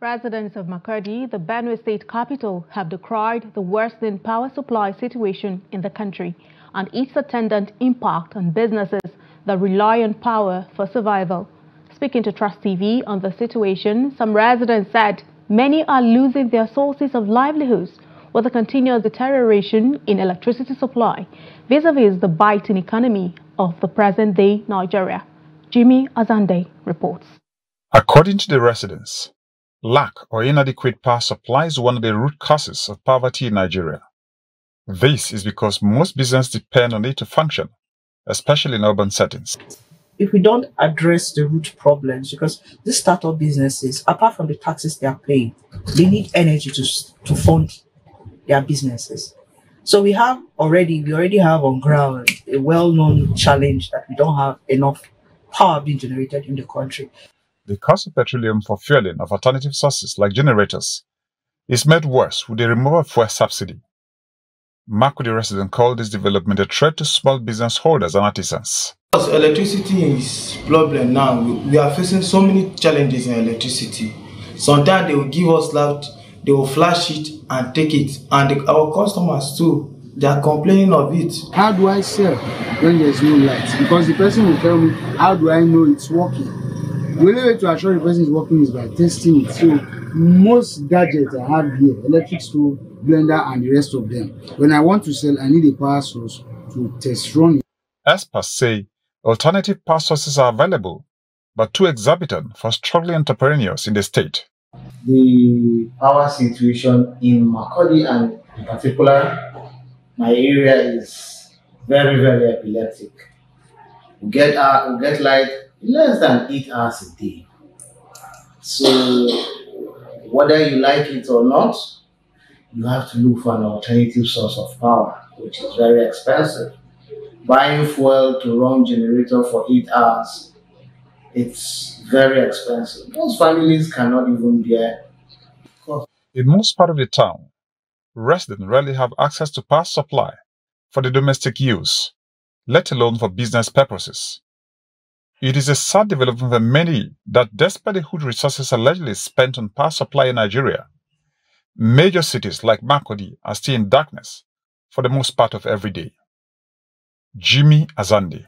Residents of Makurdi, the Benue state capital, have decried the worsening power supply situation in the country and its attendant impact on businesses that rely on power for survival. Speaking to Trust TV on the situation, some residents said many are losing their sources of livelihoods with the continuous deterioration in electricity supply, vis-à-vis the biting economy of the present-day Nigeria. Jimmy Azande reports. According to the residents, lack or inadequate power supply is one of the root causes of poverty in Nigeria. This is because most businesses depend on it to function, especially in urban settings. If we don't address the root problems, because these startup businesses, apart from the taxes they are paying, they need energy to fund their businesses. So we already have on ground a well-known challenge that we don't have enough power being generated in the country. The cost of petroleum for fueling of alternative sources like generators is made worse with the removal of fuel subsidy. Makurdi residents call this development a threat to small business holders and artisans. Because electricity is a problem now. We are facing so many challenges in electricity. Sometimes they will give us light, they will flash it and take it. And our customers too, they are complaining of it. How do I sell when there's no light? Because the person will tell me, how do I know it's working? The only way to assure the person is working is by testing it. So most gadgets I have here, electric stove, blender and the rest of them. When I want to sell, I need a power source to test run it. Experts say alternative power sources are available, but too exorbitant for struggling entrepreneurs in the state. The power situation in Makurdi and in particular, my area is very, very epileptic. We get light less than 8 hours a day. So whether you like it or not, you have to look for an alternative source of power, which is very expensive. Buying fuel to run generator for 8 hours, it's very expensive. Most families cannot even bear. In most part of the town, residents rarely have access to power supply for the domestic use, let alone for business purposes. It is a sad development for many that despite the huge resources allegedly spent on power supply in Nigeria, major cities like Makurdi are still in darkness for the most part of every day. Jimmy Azande,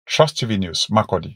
Trust TV News, Makurdi.